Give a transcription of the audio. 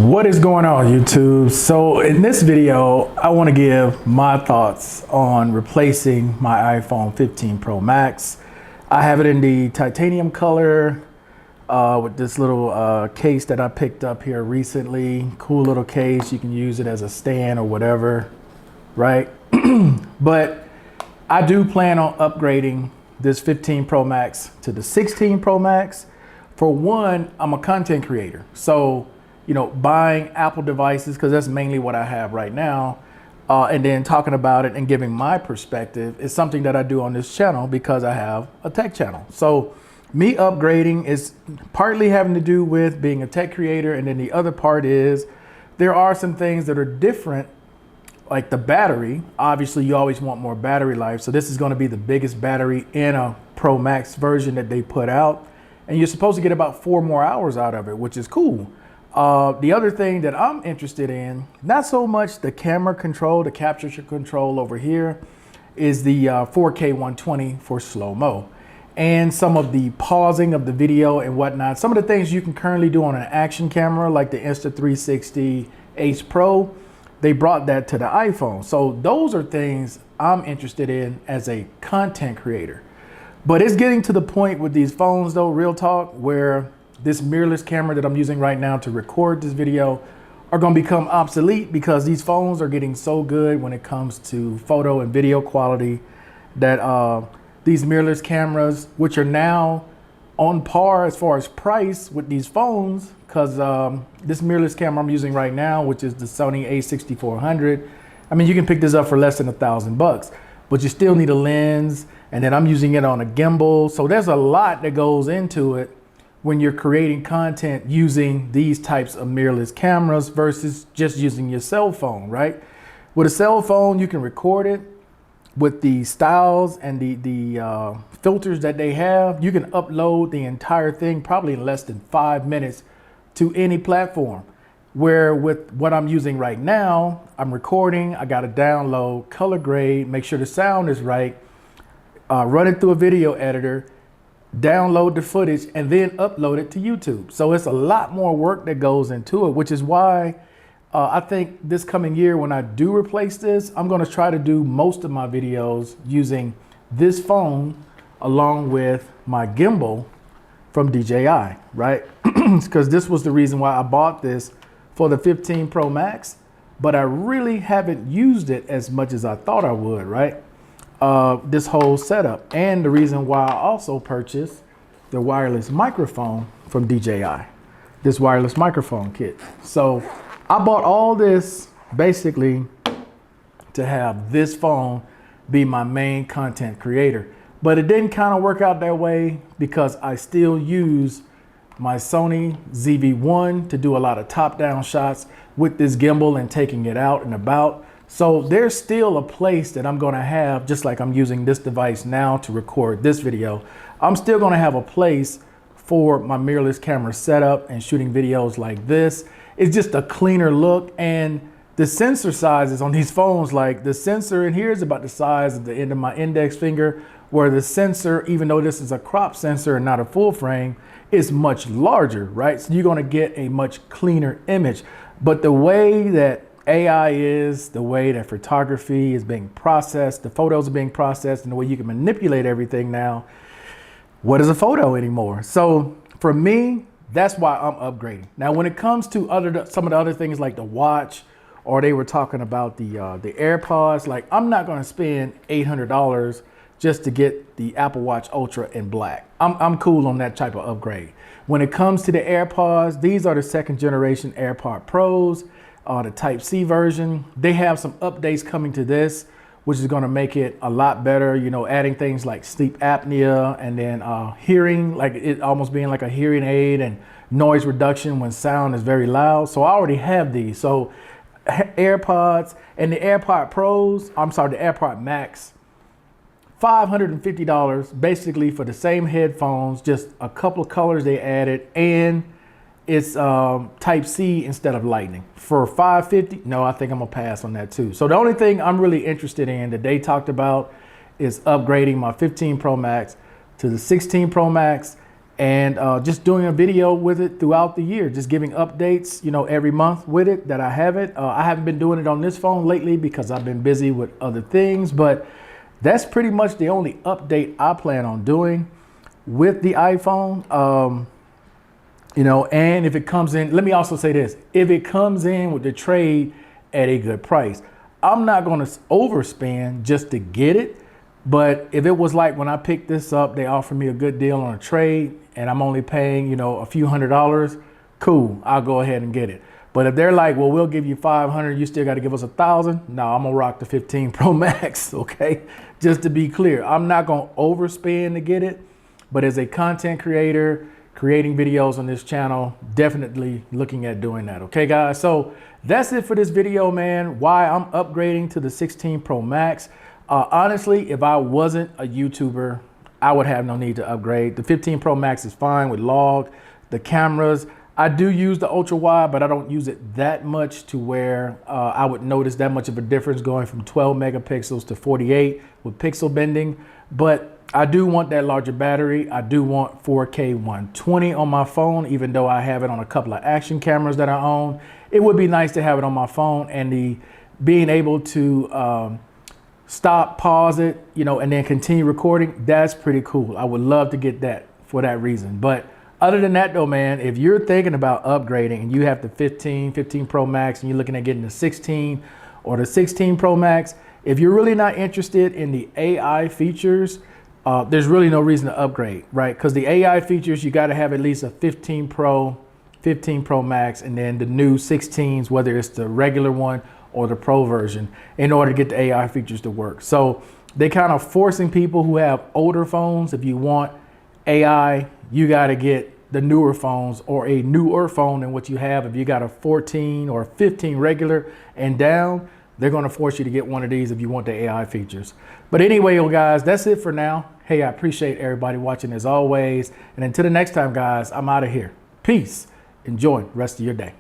What is going on, YouTube? So in this video, I want to give my thoughts on replacing my iPhone 15 Pro Max. I have it in the titanium color with this little case that I picked up here recently. Cool little case. You can use it as a stand or whatever, right? But I do plan on upgrading this 15 Pro Max to the 16 Pro Max. For one, I'm a content creator. So buying Apple devices, because that's mainly what I have right now, and then talking about it and giving my perspective is something that I do on this channel because I have a tech channel. So me upgrading is partly having to do with being a tech creator, and then the other part is there are some things that are different, like the battery. Obviously, you always want more battery life. So this is going to be the biggest battery in a Pro Max version that they put out, and you're supposed to get about 4 more hours out of it, which is cool. The other thing that I'm interested in, not so much the camera control, the capture control over here, is the 4K 120 for slow-mo. And some of the pausing of the video and whatnot. Some of the things you can currently do on an action camera, like the Insta360 Ace Pro, they brought that to the iPhone. So those are things I'm interested in as a content creator. But it's getting to the point with these phones though, real talk, where this mirrorless camera that I'm using right now to record this video are going to become obsolete because these phones are getting so good when it comes to photo and video quality that these mirrorless cameras, which are now on par as far as price with these phones, because this mirrorless camera I'm using right now, which is the Sony a6400, I mean, you can pick this up for less than $1,000, but you still need a lens, and then I'm using it on a gimbal. So there's a lot that goes into it when you're creating content using these types of mirrorless cameras versus just using your cell phone, right? With a cell phone, you can record it with the styles and the filters that they have. You can upload the entire thing probably in less than 5 minutes to any platform. Where with what I'm using right now, I'm recording, I got to download, color grade, make sure the sound is right, run it through a video editor, download the footage, and then upload it to YouTube. So it's a lot more work that goes into it, which is why I think this coming year, when I do replace this, I'm going to try to do most of my videos using this phone along with my gimbal from DJI, right? Because this was the reason why I bought this for the 15 Pro Max, but I really haven't used it as much as I thought I would, right? This whole setup, and the reason why I also purchased the wireless microphone from DJI, this wireless microphone kit. So I bought all this basically to have this phone be my main content creator, but it didn't kind of work out that way because I still use my Sony ZV-1 to do a lot of top-down shots with this gimbal and taking it out and about. So there's still a place that I'm going to have, just like I'm using this device now to record this video. I'm still going to have a place for my mirrorless camera setup and shooting videos like this. It's just a cleaner look, and the sensor sizes on these phones, like the sensor in here is about the size of the end of my index finger, where the sensor, even though this is a crop sensor and not a full frame, is much larger, right? So you're going to get a much cleaner image. But the way that AI is, the way that photography is being processed, the photos are being processed, and the way you can manipulate everything now, what is a photo anymore? So for me, that's why I'm upgrading. Now, when it comes to some of the other things like the watch, or they were talking about the AirPods, like I'm not going to spend $800 just to get the Apple Watch Ultra in black. I'm cool on that type of upgrade. When it comes to the AirPods, these are the 2nd generation AirPod Pros. The Type-C version. They have some updates coming to this, which is going to make it a lot better, adding things like sleep apnea, and then hearing, like it almost being like a hearing aid, and noise reduction when sound is very loud. So I already have these. So AirPods and the AirPod Pros, the AirPod Max, $550 basically for the same headphones, just a couple of colors they added, and it's Type-C instead of Lightning. For $550, no, I think I'm gonna pass on that too. So the only thing I'm really interested in that they talked about is upgrading my 15 Pro Max to the 16 Pro Max and just doing a video with it throughout the year, just giving updates, you know, every month with it that I have it. I haven't been doing it on this phone lately because I've been busy with other things, but that's pretty much the only update I plan on doing with the iPhone. You know, and if it comes in, let me also say this, if it comes in with the trade at a good price, I'm not going to overspend just to get it. But if it was like when I picked this up, they offered me a good deal on a trade and I'm only paying, you know, a few $100s, cool, I'll go ahead and get it. But if they're like, well, we'll give you 500, you still got to give us 1,000. No, I'm gonna rock the 15 Pro Max, okay? Just to be clear, I'm not gonna overspend to get it, but as a content creator, creating videos on this channel, definitely looking at doing that, okay guys? So that's it for this video, man. Why I'm upgrading to the 16 Pro Max. Honestly, if I wasn't a YouTuber, I would have no need to upgrade. The 15 Pro Max is fine with log, the cameras. I do use the ultra wide, but I don't use it that much to where I would notice that much of a difference going from 12 megapixels to 48 with pixel bending. But I do want that larger battery. I do want 4K 120 on my phone, even though I have it on a couple of action cameras that I own. It would be nice to have it on my phone, and the being able to stop, pause it, you know, and then continue recording, that's pretty cool. I would love to get that for that reason. But other than that though, man, if you're thinking about upgrading and you have the 15 Pro Max and you're looking at getting the 16 or the 16 Pro Max, if you're really not interested in the AI features, there's really no reason to upgrade, right? Because the AI features, you got to have at least a 15 Pro Max, and then the new 16s, whether it's the regular one or the Pro version, in order to get the AI features to work. So they kind of forcing people who have older phones, if you want AI, you got to get the newer phones or a newer phone than what you have. If you got a 14 or 15 regular and down, they're going to force you to get one of these if you want the AI features. But anyway, guys, that's it for now. Hey, I appreciate everybody watching as always. And until the next time, guys, I'm out of here. Peace. Enjoy the rest of your day.